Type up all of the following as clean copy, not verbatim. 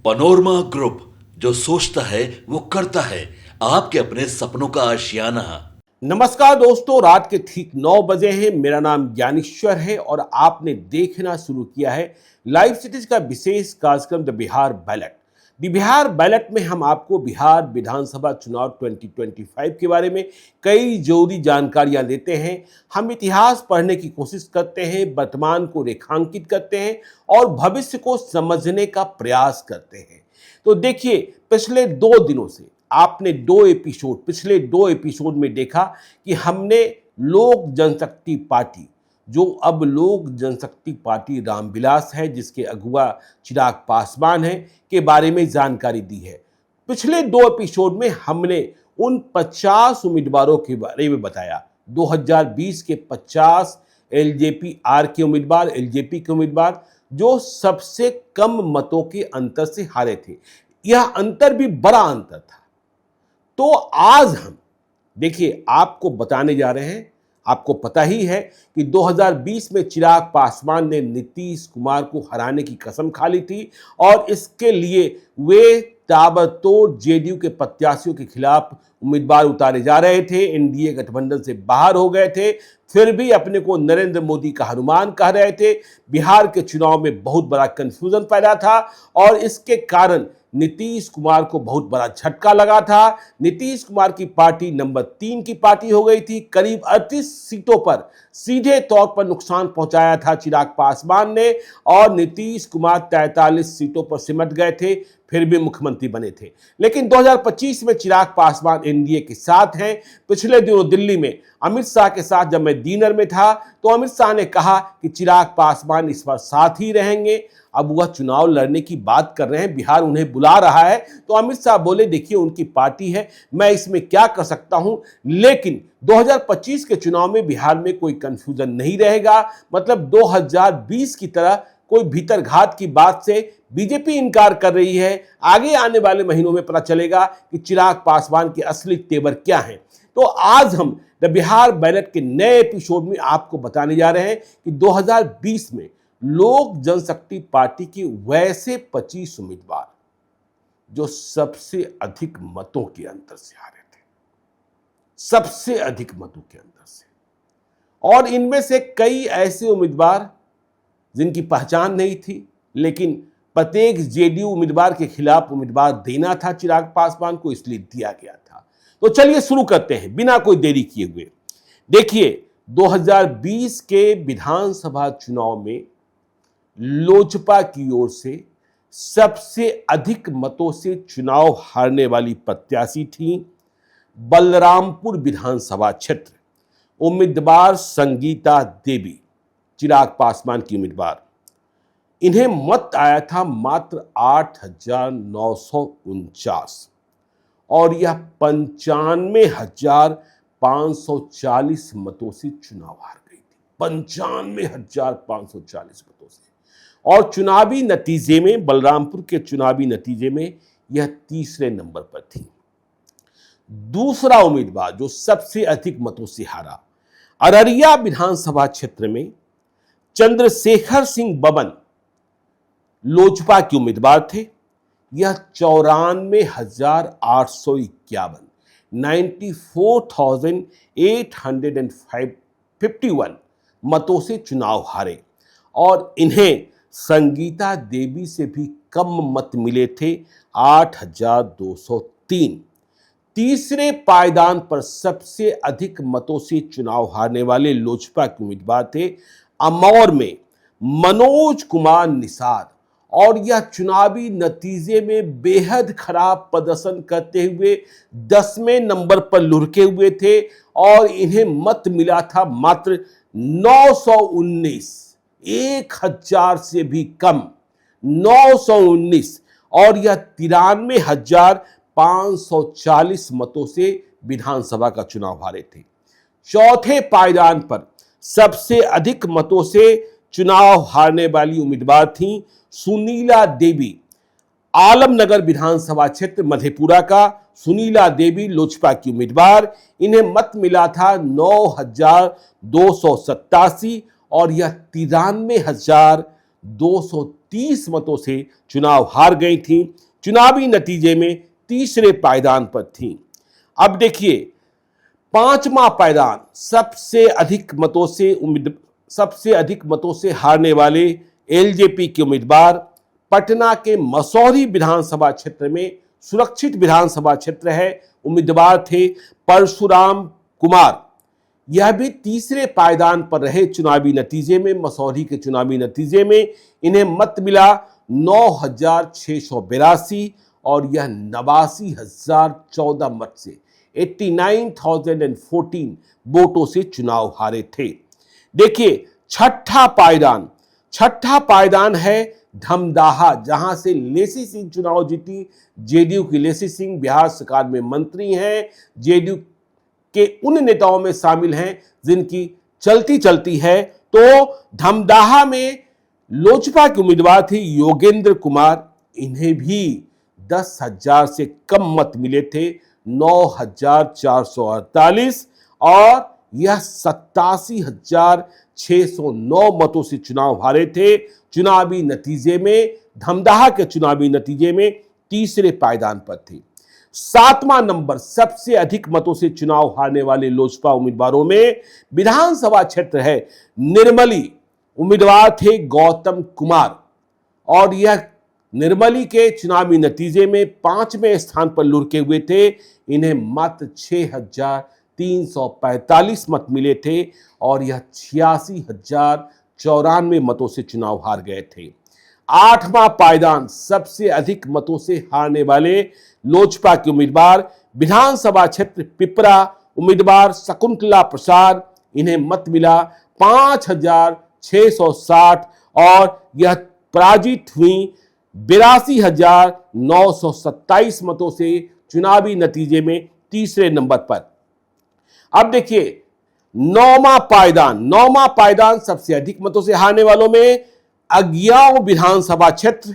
Panorama group, जो सोचता है वो करता है। आपके अपने सपनों का आशियाना। नमस्कार दोस्तों, रात के ठीक 9 बजे हैं। मेरा नाम ज्ञानेश्वर है और आपने देखना शुरू किया है लाइव सिटीज का विशेष कार्यक्रम the Bihar ballot. The Bihar ballot में हम आपको बिहार विधानसभा चुनाव 2025 के बारे में कई जरूरी जानकारियां देते हैं। हम इतिहास पढ़ने की कोशिश करते हैं, वर्तमान को रेखांकित करते हैं और भविष्य को समझने का प्रयास करते हैं। तो देखिए, पिछले 2 दिनों से आपने पिछले दो एपिसोड में देखा कि हमने लोक जनशक्ति पार्टी, जो अब लोक जनशक्ति पार्टी रामविलास है, जिसके अगुवा चिराग पासवान है, के बारे में जानकारी दी है। पिछले 2 एपिसोड में हमने उन 50 उम्मीदवारों के बारे में बताया। 2020 के 50 एलजेपी के उम्मीदवार जो सबसे कम मतों के अंतर से हारे थे। यह अंतर भी बड़ा अंतर था। तो आज हम देखिए आपको बताने जा रहे हैं। आपको पता ही है कि 2020 में चिराग पासवान ने नीतीश कुमार को हराने की कसम खा ली थी और इसके लिए वे ताबड़तोड़ जेडीयू के प्रत्याशियों के खिलाफ उम्मीदवार उतारे जा रहे थे। एनडीए गठबंधन से बाहर हो गए थे, फिर भी अपने को नरेंद्र मोदी का हनुमान कह रहे थे। बिहार के चुनाव में बहुत बड़ा कंफ्यूजन पैदा था और इसके कारण नीतीश कुमार को बहुत बड़ा झटका लगा था। नीतीश कुमार की पार्टी नंबर 3 की पार्टी हो गई थी। करीब 38 सीटों पर सीधे तौर पर नुकसान पहुंचाया था चिराग पासवान ने और नीतीश कुमार 43 सीटों पर सिमट गए थे, फिर भी मुख्यमंत्री बने थे। लेकिन 2025 में चिराग पासवान एनडीए के साथ हैं। पिछले दिनों दिल्ली में अमित शाह के साथ जब मैं डिनर में था तो अमित शाह ने कहा कि चिराग पासवान इस बार साथ ही रहेंगे। अब वह चुनाव लड़ने की बात कर रहे हैं, बिहार उन्हें बुला रहा है, तो अमित शाह बोले देखिए उनकी पार्टी है, मैं इसमें क्या कर सकता हूं। लेकिन 2025 के चुनाव में बिहार में कोई कंफ्यूजन नहीं रहेगा। मतलब 2020 की तरह कोई भीतरघात की बात से बीजेपी इनकार कर रही है। आगे आने वाले महीनों में पता चलेगा कि चिराग पासवान के असली तेवर क्या हैं। तो आज हम द बिहार बैलेट के नए एपिसोड में आपको बताने जा रहे हैं कि 2020 में लोक जनशक्ति पार्टी के वैसे 25 उम्मीदवार जो सबसे अधिक मतों के अंतर से हारे थे, सबसे अधिक मतों के अंतर से। और इनमें से कई ऐसे उम्मीदवार जिनकी पहचान नहीं थी, लेकिन प्रत्येक जेडीयू उम्मीदवार के खिलाफ उम्मीदवार देना था चिराग पासवान को, इसलिए दिया गया था। तो चलिए शुरू करते हैं बिना कोई देरी किए हुए। देखिए, 2020 के विधानसभा चुनाव में लोजपा की ओर से सबसे अधिक मतों से चुनाव हारने वाली प्रत्याशी थी बलरामपुर विधानसभा क्षेत्र, उम्मीदवार संगीता देवी, चिराग पासवान की उम्मीदवार। इन्हें मत आया था मात्र 8,949 और यह 95,540 मतों से चुनाव हार गई थी। 95,540 मतों से। और चुनावी नतीजे में, बलरामपुर के चुनावी नतीजे में यह तीसरे नंबर पर थी। दूसरा उम्मीदवार जो सबसे अधिक मतों से हारा, अररिया विधानसभा क्षेत्र में चंद्रशेखर सिंह बबन लोजपा के उम्मीदवार थे। यह 94,851 94,851 मतों से चुनाव हारे और इन्हें संगीता देवी से भी कम मत मिले थे, 8,203। तीसरे पायदान पर सबसे अधिक मतों से चुनाव हारने वाले लोजपा के उम्मीदवार थे अमौर में मनोज कुमार निषाद और यह चुनावी नतीजे में बेहद खराब प्रदर्शन करते हुए 10वें नंबर पर लुढ़के हुए थे और इन्हें मत मिला था मात्र 919, 1,000 से भी कम, 919। और यह 93,540 मतों से विधानसभा का चुनाव हारे थे। चौथे पायदान पर सबसे अधिक मतों से चुनाव हारने वाली उम्मीदवार थी सुनीला देवी, आलमनगर विधानसभा क्षेत्र मधेपुरा का सुनीला देवी लोजपा की उम्मीदवार। इन्हें मत मिला था 9,287 और यह 93,203 30 मतों से चुनाव हार गई थी, चुनावी नतीजे में तीसरे पायदान पर थी। अब देखिए, पांचवा पायदान सबसे अधिक मतों से हारने वाले एलजेपी के उम्मीदवार पटना के मसौरी विधानसभा क्षेत्र में, सुरक्षित विधानसभा क्षेत्र है, उम्मीदवार थे परशुराम कुमार। यह भी तीसरे पायदान पर रहे। चुनावी नतीजे में, मसौरी के चुनावी नतीजे में इन्हें मत मिला 9,682 और यह 89,014 मत से 89,014 वोटों से चुनाव हारे थे। देखिए, छठा पायदान है धमदाहा, जहां से लेसी सिंह चुनाव जीती। जेडीयू की लेसी सिंह बिहार सरकार में मंत्री हैं, जेडीयू के उन नेताओं में शामिल हैं जिनकी चलती है। तो धमदाहा में लोजपा के उम्मीदवार थे योगेंद्र कुमार, इन्हें भी 10,000 से कम मत मिले थे, 9,448, और यह 87,609 मतों से चुनाव हारे थे। चुनावी नतीजे में, धमदाहा के चुनावी नतीजे में तीसरे पायदान पर थे। सातवां नंबर सबसे अधिक मतों से चुनाव हारने वाले लोजपा उम्मीदवारों में विधानसभा क्षेत्र है निर्मली, उम्मीदवार थे गौतम कुमार, और यह निर्मली के चुनावी नतीजे में 5वें स्थान पर लुढ़के हुए थे। इन्हें मात्र 6,345 मत मिले थे और यह 86,094 मतों से चुनाव हार गए थे। आठवां पायदान सबसे अधिक मतों से हारने वाले लोजपा के उम्मीदवार विधानसभा क्षेत्र पिपरा, उम्मीदवार शकुंतला प्रसाद, इन्हें मत मिला 5,660 और यह पराजित हुई 82,927 मतों से चुनावी नतीजे में तीसरे नंबर पर। अब देखिए, नौवां पायदान सबसे अधिक मतों से हारने वालों में अगियाव विधानसभा क्षेत्र,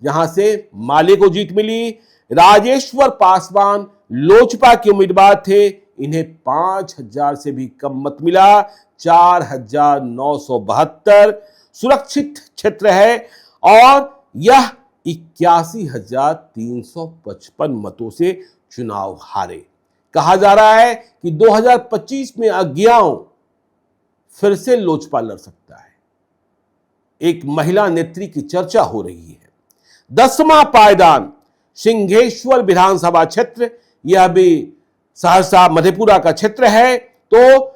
जहां से माले को जीत मिली। राजेश्वर पासवान लोजपा के उम्मीदवार थे, इन्हें 5,000 से भी कम मत मिला, 4,972। सुरक्षित क्षेत्र है और यह 81,355 मतों से चुनाव हारे। कहा जा रहा है कि 2025 में अगियाव फिर से लोजपा लड़ सकता है। एक महिला नेत्री की चर्चा हो रही है। 10वां पायदान सिंहेश्वर विधानसभा क्षेत्र, यह भी सहरसा मधेपुरा का क्षेत्र है। तो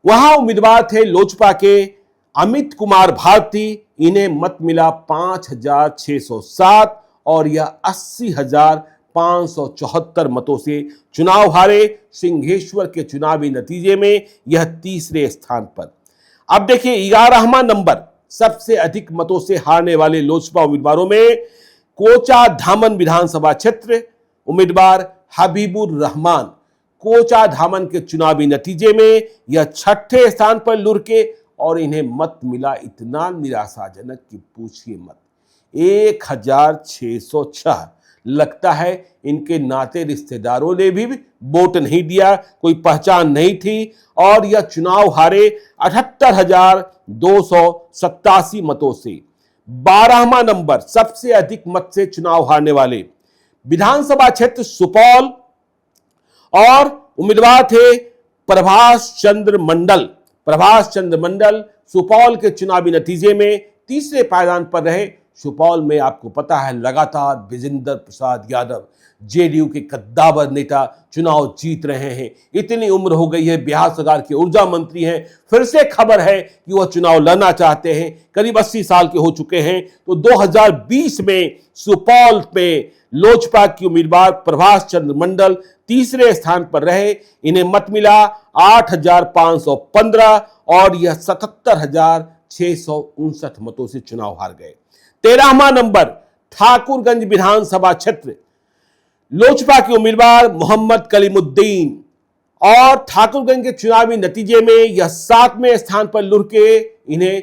वहां उम्मीदवार थे लोजपा के अमित कुमार भारती, इन्हें मत मिला 5,607 और यह 80,574 मतों से चुनाव हारे। सिंहेश्वर के चुनावी नतीजे में यह तीसरे स्थान पर। अब देखिए, 11वां नंबर सबसे अधिक मतों से हारने वाले लोजपा उम्मीदवारों में कोचा धामन विधानसभा क्षेत्र, उम्मीदवार हबीबुर रहमान। कोचा धामन के चुनावी नतीजे में यह 6ठे स्थान पर लुढ़के और इन्हें मत मिला इतना निराशाजनक कि पूछिए मत, 1,606। लगता है इनके नाते रिश्तेदारों ने भी वोट नहीं दिया, कोई पहचान नहीं थी और यह चुनाव हारे 78,287 मतों से। 12वां नंबर सबसे अधिक मत से चुनाव हारने वाले विधानसभा क्षेत्र सुपौल और उम्मीदवार थे प्रभाष चंद्र मंडल सुपौल के चुनावी नतीजे में तीसरे पायदान पर रहे। सुपौल में आपको पता है लगातार विजेंद्र प्रसाद यादव, जेडीयू के कद्दावर नेता, चुनाव जीत रहे हैं। इतनी उम्र हो गई है, बिहार सरकार के ऊर्जा मंत्री हैं, फिर से खबर है कि वह चुनाव लड़ना चाहते हैं, करीब 80 साल के हो चुके हैं। तो 2020 में सुपौल में लोजपा की उम्मीदवार प्रभाष चंद्र मंडल तीसरे स्थान पर रहे, इन्हें मत मिला 8,515 और यह 77,659 मतों से चुनाव हार गए। 13वां नंबर ठाकुरगंज विधानसभा क्षेत्र, लोजपा के उम्मीदवार मोहम्मद कलीमुद्दीन और ठाकुरगंज के चुनावी नतीजे में यह 7वें स्थान पर लुढ़के, इन्हें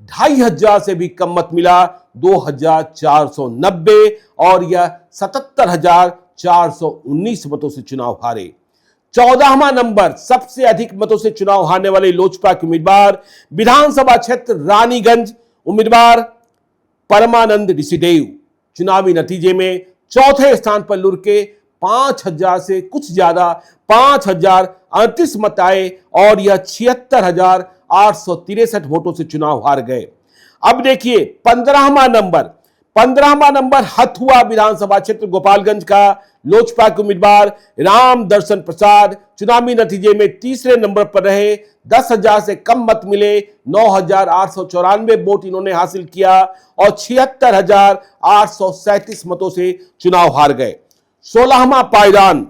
2,500 से भी कम मत मिला, 2,490 और यह 77,419 मतों से चुनाव हारे। 14वां नंबर सबसे अधिक मतों से चुनाव हारने वाले लोजपा के उम्मीदवार विधानसभा क्षेत्र रानीगंज, उम्मीदवार परमानंद ऋषिदेव चुनावी नतीजे में चौथे स्थान पर लुढ़के 5,000 से कुछ ज्यादा 5,038 मत आए और यह 76,863 वोटों से चुनाव हार गए। अब देखिए 15वां नंबर हथुआ विधानसभा क्षेत्र गोपालगंज का लोजपा के उम्मीदवार राम दर्शन प्रसाद चुनावी नतीजे में तीसरे नंबर पर रहे। 10,000 से कम मत मिले, 9,894 वोट इन्होंने हासिल किया और 76,837 मतों से चुनाव हार गए। 16वां पायदान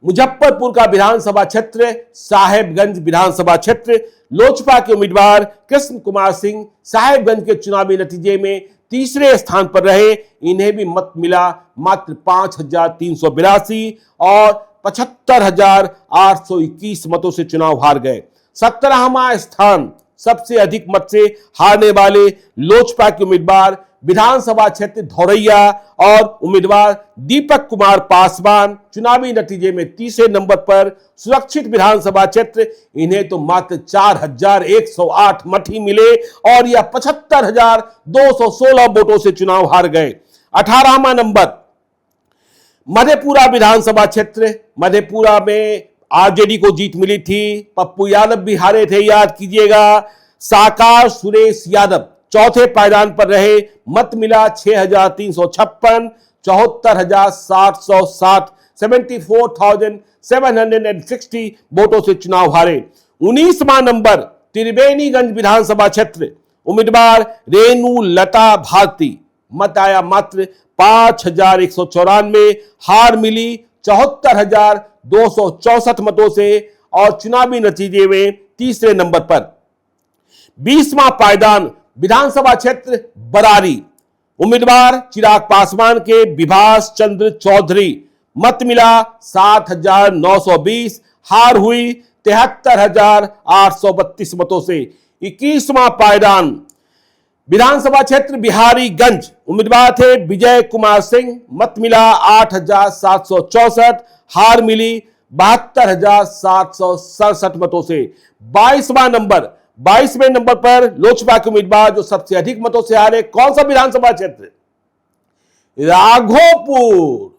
मुजफ्फरपुर का विधानसभा क्षेत्र साहेबगंज विधानसभा क्षेत्र लोजपा के उम्मीदवार कृष्ण कुमार सिंह साहेबगंज के चुनावी नतीजे में तीसरे स्थान पर रहे। इन्हें भी मत मिला मात्र 5,382 और 75,821 मतों से चुनाव हार गए। 17वां स्थान सबसे अधिक मत से हारने वाले लोजपा के उम्मीदवार विधानसभा क्षेत्र धौरैया और उम्मीदवार दीपक कुमार पासवान चुनावी नतीजे में तीसरे नंबर पर। सुरक्षित विधानसभा क्षेत्र इन्हें तो मात्र 4,108 मत ही मिले और यह 75,216 वोटों से चुनाव हार गए। 18वां नंबर मधेपुरा विधानसभा क्षेत्र, मधेपुरा में आरजेडी को जीत मिली थी, पप्पू यादव भी हारे थे, याद कीजिएगा। साकार सुरेश यादव चौथे पायदान पर रहे, मत मिला 6,356, 74,707, 74,760 वोटों से चुनाव हारे। 19वां नंबर त्रिवेणीगंज विधानसभा क्षेत्र उम्मीदवार रेणु लता भारती, मत आया मात्र 5,194, हार मिली 74,264 मतों से और चुनावी नतीजे में तीसरे नंबर पर। 20वां पायदान विधानसभा क्षेत्र बरारी उम्मीदवार चिराग पासवान के विभास चंद्र चौधरी, मत मिला 7,920, हार हुई 73,832 मतों से। 21वां पायदान विधानसभा क्षेत्र बिहारीगंज उम्मीदवार थे विजय कुमार सिंह, मत मिला 8,764, हार मिली 72,767 मतों से। 22वें नंबर पर लोजपा के उम्मीदवार जो सबसे अधिक मतों से हारे, कौन सा विधानसभा क्षेत्र? राघोपुर,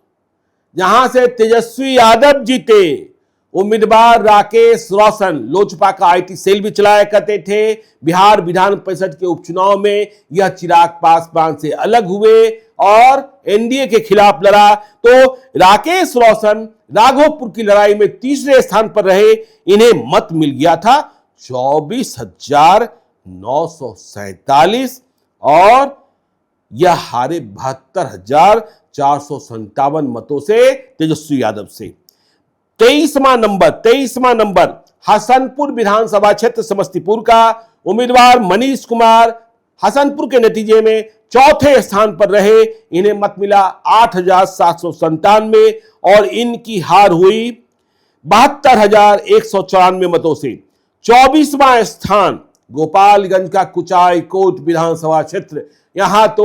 जहां से तेजस्वी यादव जीते। उम्मीदवार राकेश रोशन लोजपा का आईटी सेल भी चलाया करते थे। बिहार विधान परिषद के उपचुनाव में यह चिराग पासवान से अलग हुए और एनडीए के खिलाफ लड़ा, तो राकेश रोशन राघोपुर की लड़ाई में तीसरे स्थान पर रहे। इन्हें मत मिल गया था 24,947 और यह हारे 72,457 मतों से तेजस्वी यादव से। 23वां नंबर हसनपुर विधानसभा क्षेत्र समस्तीपुर का उम्मीदवार मनीष कुमार हसनपुर के नतीजे में चौथे स्थान पर रहे। इन्हें मत मिला 8,797 और इनकी हार हुई 72,194 मतों से। 24वां स्थान गोपालगंज का कुचायकोट विधानसभा क्षेत्र, यहां तो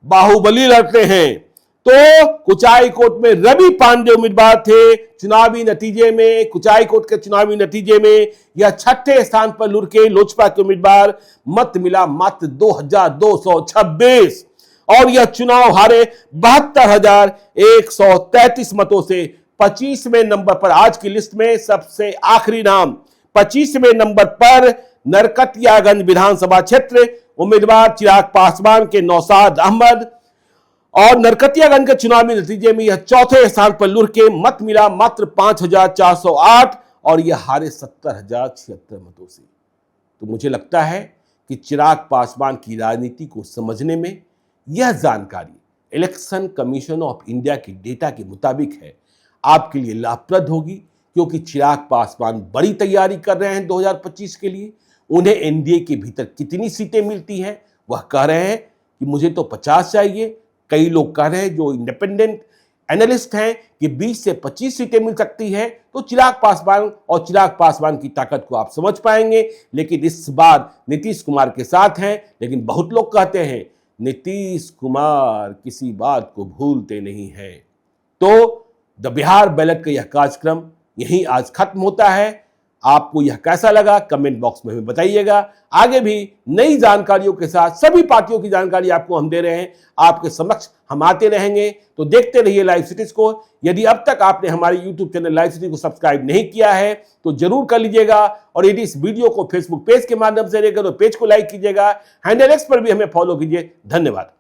बाहुबली लड़ते हैं। तो कुचायकोट में रवि पांडे उम्मीदवार थे। कुचायकोट के चुनावी नतीजे में यह छठे स्थान पर लुढ़के लोजपा के उम्मीदवार, मत मिला मात्र 2,226 और यह चुनाव हारे 72,133 मतों से। 25वें नंबर पर आज की लिस्ट में सबसे आखिरी नाम 25वें नंबर पर नरकटियागंज विधानसभा क्षेत्र उम्मीदवार चिराग पासवान के नौशाद अहमद और नरकटियागंज के चुनावी नतीजे में यह चौथे स्थान पर लुढ़के, मत मिला मात्र 5,408 और यह हारे 70,076 मतों से। तो मुझे लगता है कि चिराग पासवान की राजनीति को समझने में यह जानकारी इलेक्शन कमीशन ऑफ इंडिया के डेटा के मुताबिक है आपके लिए लाभप्रद होगी, क्योंकि चिराग पासवान बड़ी तैयारी कर रहे हैं 2025 के लिए। उन्हें एनडीए के भीतर कितनी सीटें मिलती हैं वह कह रहे हैं कि मुझे तो 50 चाहिए। कई लोग कह रहे हैं जो इंडिपेंडेंट एनालिस्ट हैं कि 20 से 25 सीटें मिल सकती हैं। तो चिराग पासवान की ताकत को आप समझ पाएंगे। लेकिन इस बार नीतीश कुमार के साथ हैं। लेकिन बहुत लोग कहते हैं नीतीश कुमार किसी बात को भूलते नहीं हैं। तो द बिहार बैलेट का यह कार्यक्रम यहीं आज खत्म होता है। आपको यह कैसा लगा कमेंट बॉक्स में हमें बताइएगा। आगे भी नई जानकारियों के साथ सभी पार्टियों की जानकारी आपको हम दे रहे हैं, आपके समक्ष हम आते रहेंगे। तो देखते रहिए लाइव सिटीज को। यदि अब तक आपने हमारे यूट्यूब चैनल लाइव सिटी को सब्सक्राइब नहीं किया है तो जरूर कर लीजिएगा, और यदि इस वीडियो को फेसबुक पेज के माध्यम से देखकर तो पेज को लाइक कीजिएगा, हैंडल एक्स पर भी हमें फॉलो कीजिए। धन्यवाद।